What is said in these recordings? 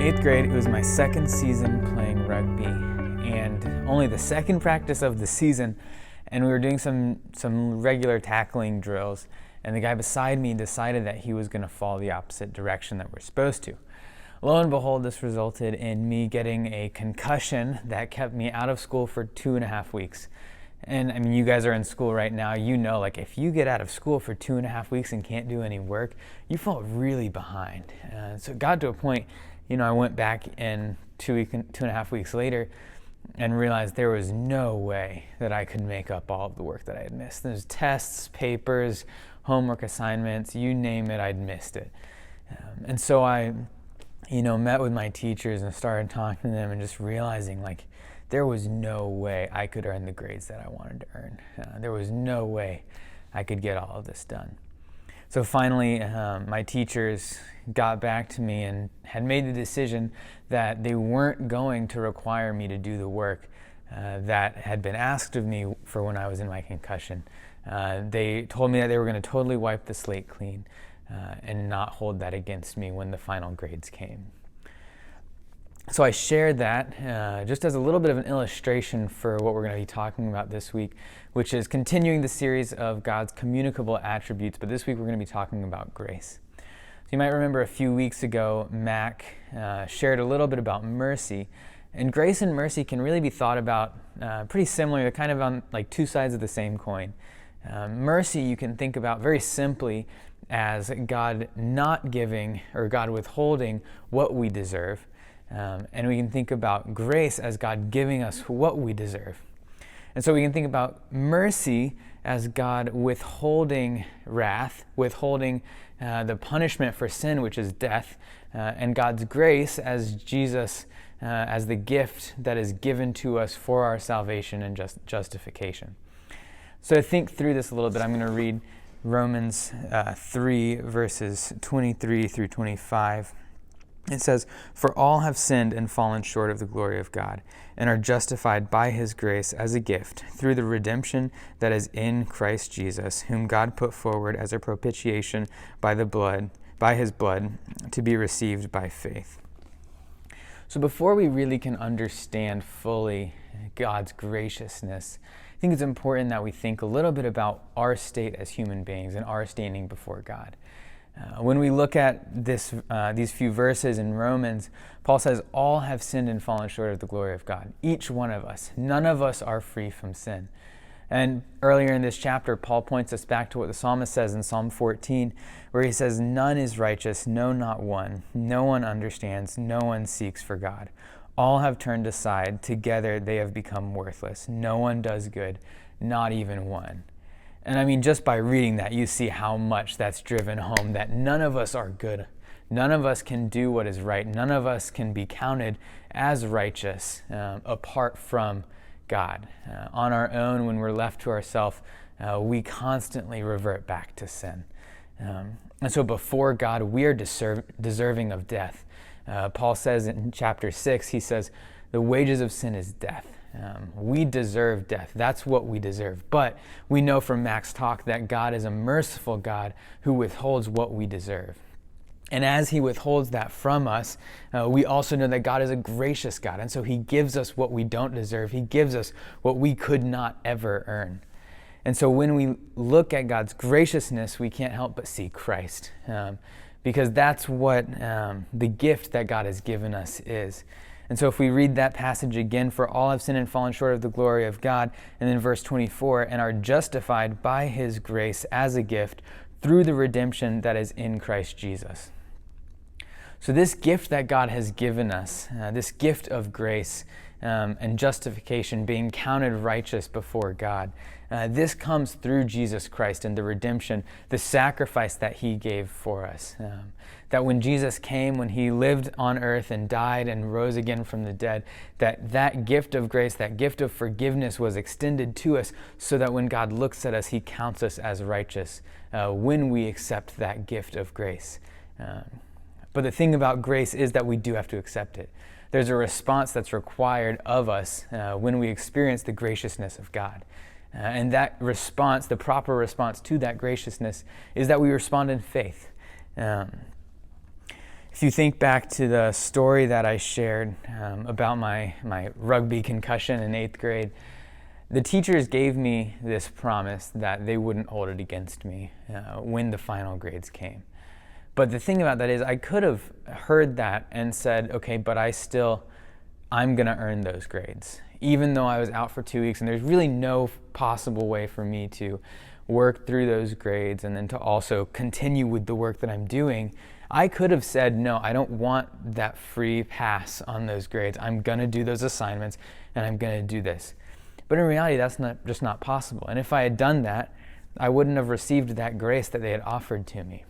8th grade, it was my second season playing rugby and only the second practice of the season, and we were doing some regular tackling drills, and the guy beside me decided that he was going to fall the opposite direction that we're supposed to. Lo and behold, this resulted in me getting a concussion that kept me out of school for 2.5 weeks. And I mean, you guys are in school right now, you know, like if you get out of school for 2.5 weeks and can't do any work, you fall really behind. So it got to a point, I went back in 2.5 weeks later and realized there was no way that I could make up all of the work that I had missed. There's tests, papers, homework assignments, you name it, I'd missed it. And so I, met with my teachers and started talking to them and just realizing there was no way I could earn the grades that I wanted to earn. There was no way I could get all of this done. So finally, my teachers got back to me and had made the decision that they weren't going to require me to do the work that had been asked of me for when I was in my concussion. They told me that they were going to totally wipe the slate clean and not hold that against me when the final grades came. So I shared that just as a little bit of an illustration for what we're going to be talking about this week, which is continuing the series of God's communicable attributes, but this week we're going to be talking about grace. So you might remember a few weeks ago, Mac shared a little bit about mercy, and grace and mercy can really be thought about pretty similar. They're kind of on two sides of the same coin. Mercy you can think about very simply as God not giving or God withholding what we deserve. And we can think about grace as God giving us what we deserve. And so we can think about mercy as God withholding wrath, withholding the punishment for sin, which is death, and God's grace as Jesus, as the gift that is given to us for our salvation and justification. So to think through this a little bit, I'm going to read Romans 3, verses 23 through 25. It says, "For all have sinned and fallen short of the glory of God, and are justified by his grace as a gift, through the redemption that is in Christ Jesus, whom God put forward as a propitiation by his blood, to be received by faith." So before we really can understand fully God's graciousness, I think it's important that we think a little bit about our state as human beings and our standing before God. When we look at these few verses in Romans, Paul says, all have sinned and fallen short of the glory of God. Each one of us. None of us are free from sin. And earlier in this chapter, Paul points us back to what the psalmist says in Psalm 14, where he says, "None is righteous, no, not one. No one understands, no one seeks for God. All have turned aside, together they have become worthless. No one does good, not even one." And I mean, just by reading that, you see how much that's driven home, that none of us are good. None of us can do what is right. None of us can be counted as righteous apart from God. On our own, when we're left to ourselves, we constantly revert back to sin. And so before God, we are deserving of death. Paul says in chapter 6, he says, the wages of sin is death. We deserve death. That's what we deserve. But we know from Mac's talk that God is a merciful God who withholds what we deserve. And as he withholds that from us, we also know that God is a gracious God. And so he gives us what we don't deserve. He gives us what we could not ever earn. And so when we look at God's graciousness, we can't help but see Christ. Because that's what the gift that God has given us is. And so if we read that passage again, "For all have sinned and fallen short of the glory of God," and then verse 24, "and are justified by his grace as a gift through the redemption that is in Christ Jesus." So this gift that God has given us, this gift of grace and justification, being counted righteous before God, this comes through Jesus Christ and the redemption, the sacrifice that he gave for us. That when Jesus came, when he lived on earth and died and rose again from the dead, that gift of grace, that gift of forgiveness was extended to us so that when God looks at us, he counts us as righteous when we accept that gift of grace. But the thing about grace is that we do have to accept it. There's a response that's required of us when we experience the graciousness of God. And that response, the proper response to that graciousness, is that we respond in faith. If you think back to the story that I shared about my rugby concussion in 8th grade, the teachers gave me this promise that they wouldn't hold it against me when the final grades came. But the thing about that is I could have heard that and said, okay, but I'm going to earn those grades, even though I was out for 2 weeks and there's really no possible way for me to work through those grades and then to also continue with the work that I'm doing. I could have said, no, I don't want that free pass on those grades. I'm going to do those assignments and I'm going to do this. But in reality, that's just not possible. And if I had done that, I wouldn't have received that grace that they had offered to me.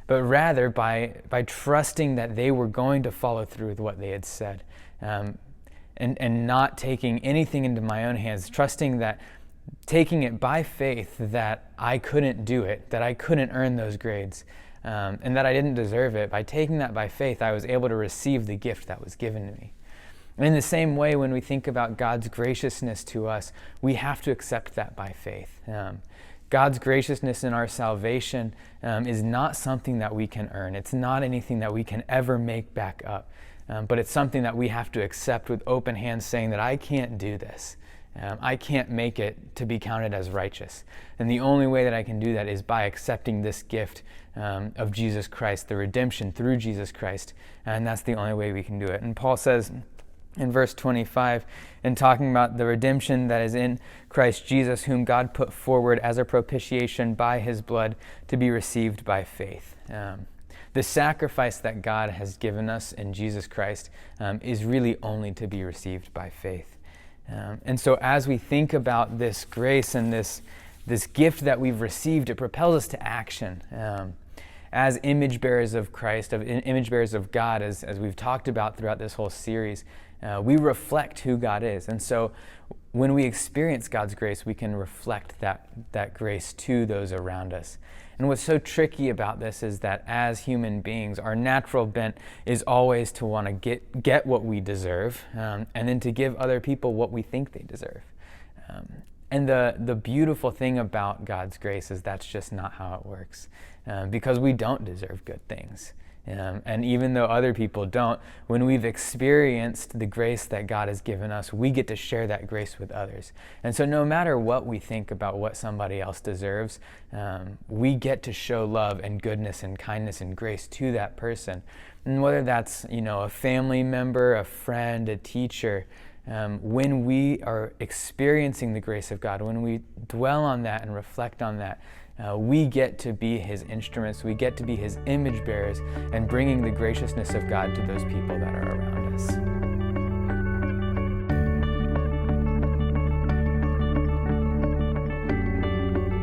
But rather, by trusting that they were going to follow through with what they had said, and not taking anything into my own hands, trusting that, taking it by faith that I couldn't do it, that I couldn't earn those grades, and that I didn't deserve it. By taking that by faith, I was able to receive the gift that was given to me. And in the same way, when we think about God's graciousness to us, we have to accept that by faith. God's graciousness in our salvation is not something that we can earn. It's not anything that we can ever make back up. But it's something that we have to accept with open hands, saying that I can't do this. I can't make it to be counted as righteous. And the only way that I can do that is by accepting this gift of Jesus Christ, the redemption through Jesus Christ. And that's the only way we can do it. And Paul says in verse 25, in talking about the redemption that is in Christ Jesus, whom God put forward as a propitiation by his blood to be received by faith. The sacrifice that God has given us in Jesus Christ is really only to be received by faith. And so as we think about this grace and this gift that we've received, it propels us to action. As image bearers of Christ, image bearers of God, as we've talked about throughout this whole series, we reflect who God is. And so when we experience God's grace, we can reflect that grace to those around us. And what's so tricky about this is that as human beings, our natural bent is always to want to get what we deserve, and then to give other people what we think they deserve. And the beautiful thing about God's grace is that's just not how it works, because we don't deserve good things. And even though other people don't, when we've experienced the grace that God has given us, we get to share that grace with others. And so no matter what we think about what somebody else deserves, we get to show love and goodness and kindness and grace to that person. And whether that's, a family member, a friend, a teacher, when we are experiencing the grace of God, when we dwell on that and reflect on that, we get to be his instruments, we get to be his image bearers and bringing the graciousness of God to those people that are around us.